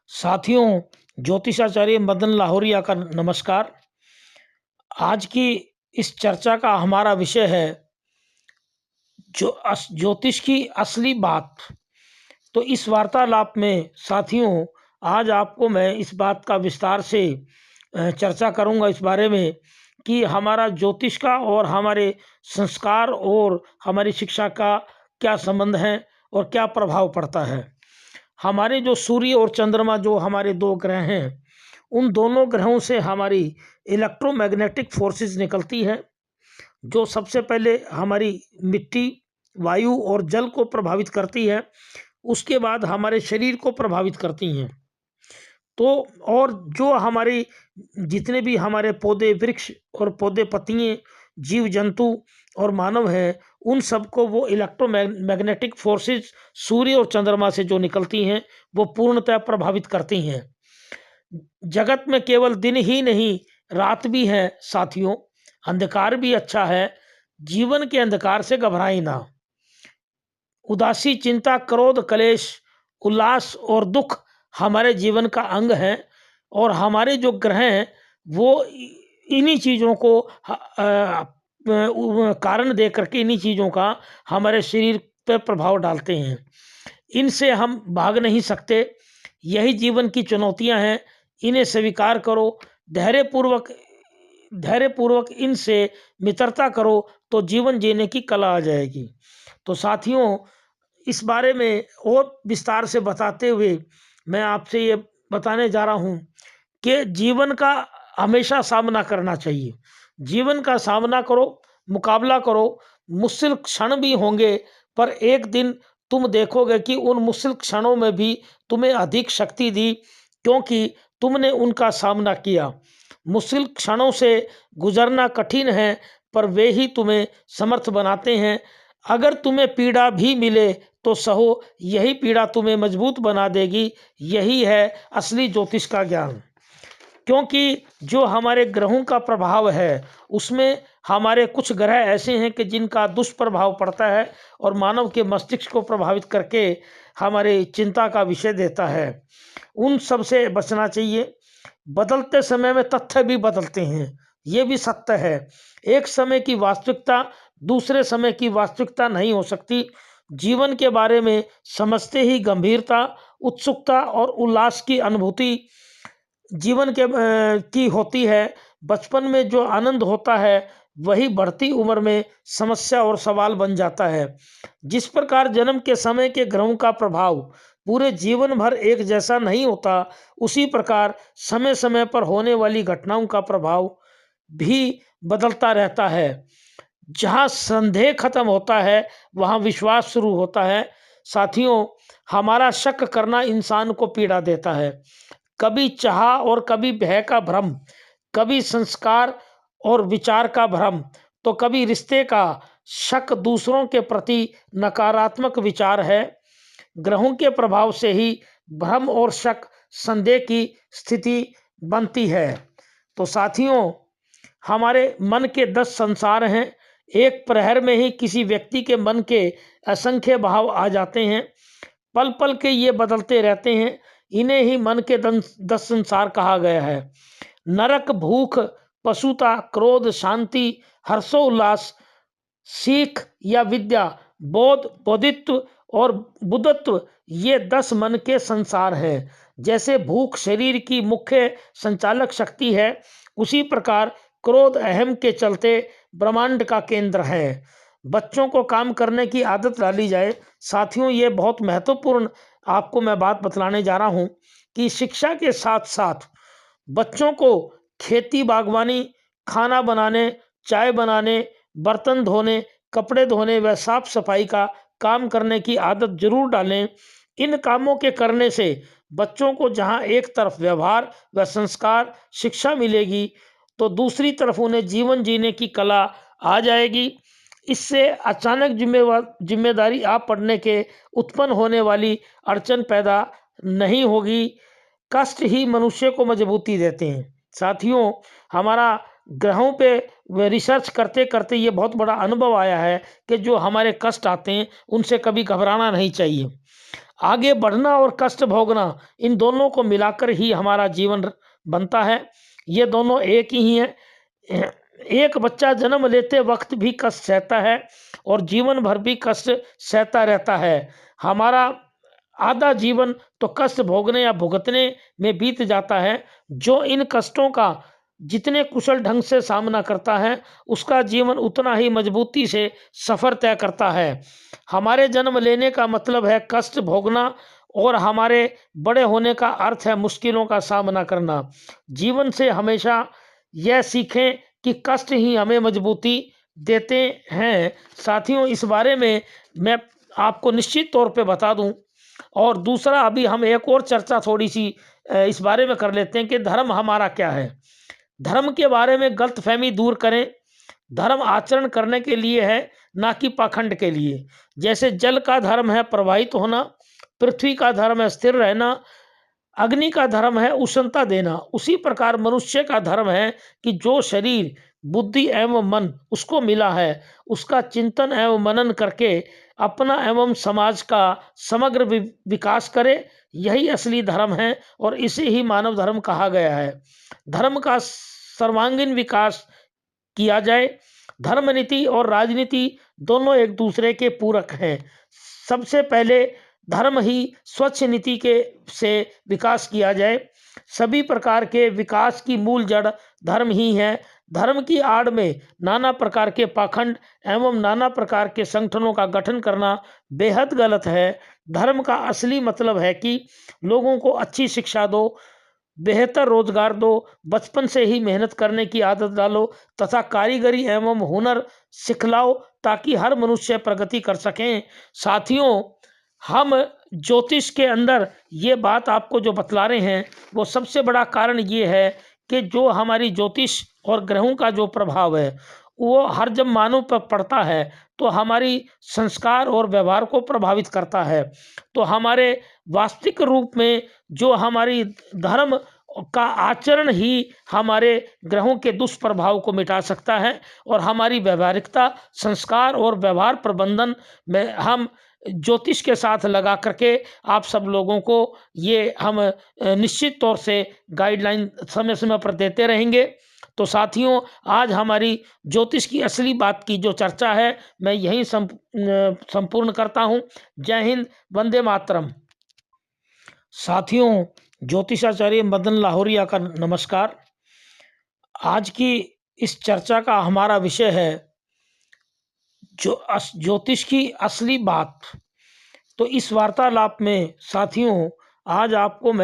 साथियों, ज्योतिषाचार्य मदन लाहोरिया का नमस्कार। आज की इस चर्चा का हमारा विषय है ज्योतिष की असली बात। तो इस वार्तालाप में साथियों, आज आपको मैं इस बात का विस्तार से चर्चा करूंगा इस बारे में कि हमारा ज्योतिष का और हमारे संस्कार और हमारी शिक्षा का क्या संबंध है और क्या प्रभाव पड़ता है। हमारे जो सूर्य और चंद्रमा, जो हमारे दो ग्रह हैं, उन दोनों ग्रहों से हमारी इलेक्ट्रोमैग्नेटिक फोर्सेस निकलती है, जो सबसे पहले हमारी मिट्टी, वायु और जल को प्रभावित करती है, उसके बाद हमारे शरीर को प्रभावित करती हैं। तो और जो हमारी जितने भी हमारे पौधे, वृक्ष और पौधे, पत्तियाँ, जीव जंतु और मानव हैं, उन सबको वो इलेक्ट्रोमैग्नेटिक फोर्सेस सूर्य और चंद्रमा से जो निकलती हैं वो पूर्णतः प्रभावित करती हैं। जगत में केवल दिन ही नहीं, रात भी है साथियों, अंधकार भी अच्छा है। जीवन के अंधकार से घबराएं ना। उदासी, चिंता, क्रोध, क्लेश, उल्लास और दुख हमारे जीवन का अंग है और हमारे जो ग्रह हैं वो इन्हीं चीज़ों को कारण दे करके इन्हीं चीज़ों का हमारे शरीर पर प्रभाव डालते हैं। इनसे हम भाग नहीं सकते। यही जीवन की चुनौतियां हैं, इन्हें स्वीकार करो। धैर्यपूर्वक इनसे मित्रता करो तो जीवन जीने की कला आ जाएगी। तो साथियों, इस बारे में और विस्तार से बताते हुए मैं आपसे ये बताने जा रहा हूँ कि जीवन का हमेशा सामना करना चाहिए। जीवन का सामना करो, मुकाबला करो। मुश्किल क्षण भी होंगे, पर एक दिन तुम देखोगे कि उन मुश्किल क्षणों में भी तुम्हें अधिक शक्ति दी, क्योंकि तुमने उनका सामना किया। मुश्किल क्षणों से गुजरना कठिन है, पर वे ही तुम्हें समर्थ बनाते हैं। अगर तुम्हें पीड़ा भी मिले तो सहो, यही पीड़ा तुम्हें मजबूत बना देगी। यही है असली ज्योतिष का ज्ञान। क्योंकि जो हमारे ग्रहों का प्रभाव है उसमें हमारे कुछ ग्रह ऐसे हैं कि जिनका दुष्प्रभाव पड़ता है और मानव के मस्तिष्क को प्रभावित करके हमारे चिंता का विषय देता है। उन सब से बचना चाहिए। बदलते समय में तथ्य भी बदलते हैं, ये भी सत्य है। एक समय की वास्तविकता दूसरे समय की वास्तविकता नहीं हो सकती। जीवन के बारे में समझते ही गंभीरता, उत्सुकता और उल्लास की अनुभूति जीवन के की होती है। बचपन में जो आनंद होता है वही बढ़ती उम्र में समस्या और सवाल बन जाता है। जिस प्रकार जन्म के समय के ग्रहों का प्रभाव पूरे जीवन भर एक जैसा नहीं होता, उसी प्रकार समय समय पर होने वाली घटनाओं का प्रभाव भी बदलता रहता है। जहाँ संदेह खत्म होता है वहाँ विश्वास शुरू होता है। साथियों, हमारा शक करना इंसान को पीड़ा देता है। कभी चाह और कभी भय का भ्रम, कभी संस्कार और विचार का भ्रम, तो कभी रिश्ते का शक, दूसरों के प्रति नकारात्मक विचार है। ग्रहों के प्रभाव से ही भ्रम और शक, संदेह की स्थिति बनती है। तो साथियों, हमारे मन के 10 संसार हैं। एक प्रहर में ही किसी व्यक्ति के मन के असंख्य भाव आ जाते हैं। पल पल के ये बदलते रहते हैं। इन्हें ही मन के 10 संसार कहा गया है। नरक, भूख, पशुता, क्रोध, शांति, हर्षोल्लास, सीख या विद्या, बोध, बोधित्व और बुद्धत्व, ये 10 मन के संसार हैं। जैसे भूख शरीर की मुख्य संचालक शक्ति है, उसी प्रकार क्रोध अहम के चलते ब्रह्मांड का केंद्र है। बच्चों को काम करने की आदत डाली जाए। साथियों, ये बहुत महत्वपूर्ण आपको मैं बात बतलाने जा रहा हूँ कि शिक्षा के साथ साथ बच्चों को खेती, बागवानी, खाना बनाने, चाय बनाने, बर्तन धोने, कपड़े धोने व साफ सफाई का काम करने की आदत जरूर डालें। इन कामों के करने से बच्चों को जहाँ एक तरफ व्यवहार व संस्कार शिक्षा मिलेगी, तो दूसरी तरफ उन्हें जीवन जीने की कला आ जाएगी। इससे अचानक जिम्मेदारी आप पड़ने के उत्पन्न होने वाली अड़चन पैदा नहीं होगी। कष्ट ही मनुष्य को मजबूती देते हैं। साथियों, हमारा ग्रहों पे रिसर्च करते करते ये बहुत बड़ा अनुभव आया है कि जो हमारे कष्ट आते हैं उनसे कभी घबराना नहीं चाहिए। आगे बढ़ना और कष्ट भोगना, इन दोनों को मिलाकर ही हमारा जीवन बनता है। ये दोनों एक ही हैं। एक बच्चा जन्म लेते वक्त भी कष्ट सहता है और जीवन भर भी कष्ट सहता रहता है। हमारा आधा जीवन तो कष्ट भोगने या भुगतने में बीत जाता है। जो इन कष्टों का जितने कुशल ढंग से सामना करता है, उसका जीवन उतना ही मजबूती से सफ़र तय करता है। हमारे जन्म लेने का मतलब है कष्ट भोगना और हमारे बड़े होने का अर्थ है मुश्किलों का सामना करना। जीवन से हमेशा यह सीखें कि कष्ट ही हमें मजबूती देते हैं। साथियों, इस बारे में मैं आपको निश्चित तौर पे बता दूं। और दूसरा, अभी हम एक और चर्चा थोड़ी सी इस बारे में कर लेते हैं कि धर्म हमारा क्या है। धर्म के बारे में गलतफहमी दूर करें। धर्म आचरण करने के लिए है, ना कि पाखंड के लिए। जैसे जल का धर्म है प्रवाहित होना, पृथ्वी का धर्म है स्थिर रहना, अग्नि का धर्म है उष्णता देना, उसी प्रकार मनुष्य का धर्म है कि जो शरीर, बुद्धि एवं मन उसको मिला है, उसका चिंतन एवं मनन करके अपना एवं समाज का समग्र विकास करे। यही असली धर्म है और इसे ही मानव धर्म कहा गया है। धर्म का सर्वांगीण विकास किया जाए। धर्म नीति और राजनीति दोनों एक दूसरे के पूरक हैं। सबसे पहले धर्म ही स्वच्छ नीति के से विकास किया जाए। सभी प्रकार के विकास की मूल जड़ धर्म ही है। धर्म की आड़ में नाना प्रकार के पाखंड एवं नाना प्रकार के संगठनों का गठन करना बेहद गलत है। धर्म का असली मतलब है कि लोगों को अच्छी शिक्षा दो, बेहतर रोजगार दो, बचपन से ही मेहनत करने की आदत डालो तथा कारीगरी एवं हुनर सिखलाओ ताकि हर मनुष्य प्रगति कर सकें। साथियों, हम ज्योतिष के अंदर ये बात आपको जो बतला रहे हैं, वो सबसे बड़ा कारण ये है कि जो हमारी ज्योतिष और ग्रहों का जो प्रभाव है, वो हर जब मानव पर पड़ता है तो हमारी संस्कार और व्यवहार को प्रभावित करता है। तो हमारे वास्तविक रूप में जो हमारी धर्म का आचरण ही हमारे ग्रहों के दुष्प्रभाव को मिटा सकता है और हमारी व्यवहारिकता, संस्कार और व्यवहार प्रबंधन में हम ज्योतिष के साथ लगा करके आप सब लोगों को ये हम निश्चित तौर से गाइडलाइन समय समय पर देते रहेंगे। तो साथियों, आज हमारी ज्योतिष की असली बात की जो चर्चा है, मैं यहीं संपूर्ण करता हूँ। जय हिंद, वंदे मातरम। साथियों, ज्योतिषाचार्य मदन लाहोरिया का नमस्कार। आज की इस चर्चा का हमारा विषय है ज्योतिष की असली बात। तो इस वार्तालाप में साथियों, आज आपको मैं